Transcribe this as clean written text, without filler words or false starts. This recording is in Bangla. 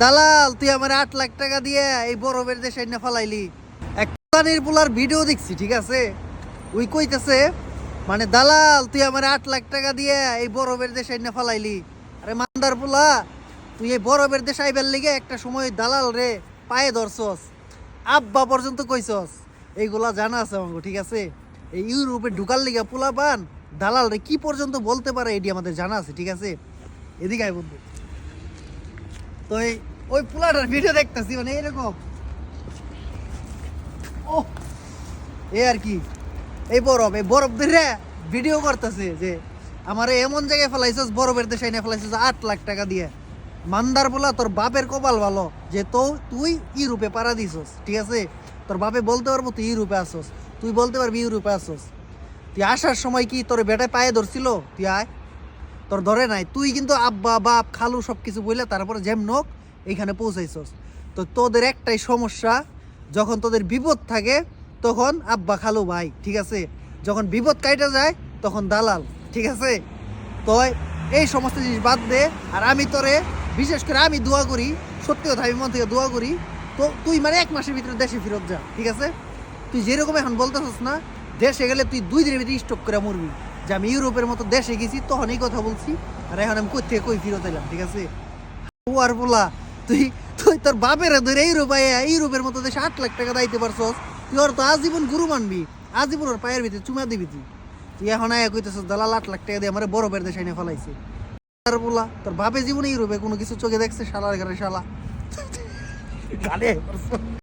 দালাল তুই আমার 8 লাখ টাকা দিয়ে এই বরফের দেশে এনে ফালাইলি। এক পানির পোলার ভিডিও দেখছি, ঠিক আছে? ওই কইতেছে মানে দালাল তুই আমার 8 লাখ টাকা দিয়ে এই বরফের দেশে এনে ফালাইলি। আরে মান্দার পোলা, তুই এই বরফের দেশে আইবার লিগে একটা সময় দালাল রে পায়ে ধরছস, আব্বা পর্যন্ত কইছস। এইগুলা জানা আছে আমাকে, ঠিক আছে? এই ইউরোপে ঢুকার লিগে পোলা পান দালাল রে কি পর্যন্ত বলতে পারে এটি আমাদের জানা আছে, ঠিক আছে? এদিকে আয় বন্ধু। তো ওই পোলাটার ভিডিও দেখতেছি, মানে এরকম ও এ আর কি, এই বরফ ধরে ভিডিও করতেছে যে আমার এমন জায়গায় ফেলাইছস, বরফের দেশে এনে ফেলাইছস 8 লাখ টাকা দিয়ে। মান্দার বলা তোর বাপের কপাল ভালো যে তুই ইউরোপে পাড়া দিছস, ঠিক আছে? তোর বাপে বলতে পারবো তুই ইউরোপে আসছস, তুই বলতে পারবি ইউরোপে আসছস। তুই আসার সময় কি তোর বেটায় পায়ে ধরছিল? তুই আয়, তোর ধরে নাই। তুই কিন্তু আব্বা বাপ খালু সব কিছু বললে তারপরে যেমনক এইখানে পৌঁছাইছস। তো তোদের একটাই সমস্যা, যখন তোদের বিপদ থাকে তখন আব্বা খালু ভাই, ঠিক আছে? যখন বিপদ কাইটা যায় তখন দালাল, ঠিক আছে? তো এই সমস্ত জিনিস বাদ দে। আর আমি তোরে বিশেষ করে আমি দোয়া করি, সত্যি কথা আমি মন থেকে দোয়া করি, তো তুই মানে 1 মাসের ভিতরে দেশে ফেরত যা, ঠিক আছে? তুই যেরকম এখন বলতেছিস না, দেশে গেলে তুই 2 দিনের ভিতরে স্টক করে মরবি যে আমি ইউরোপের মতো দেশে গেছি, তখন এই কথা বলছি। আর এখন আমি কই থেকে কই ফেরত এলাম, ঠিক আছে? ও আর বলা তুই তুই তোর বাপের ধরে ইউরোপের মতো দেশে 8 লাখ টাকা দাইতে পারছস, তুই ওর তো আজীবন গুরু মানবি, আজীবন ওর পায়ের ভিতরে চুমা দিবি। তুই এখন আয়া কইতেছস দালাল 8 লাখ টাকা দিয়ে আমার বরফের দেশে এনে ফেলাইছে। আর বলা তোর বাপে জীবনে ইউরোপে কোনো কিছু চোখে দেখছে? শালার ঘরে শালা গালে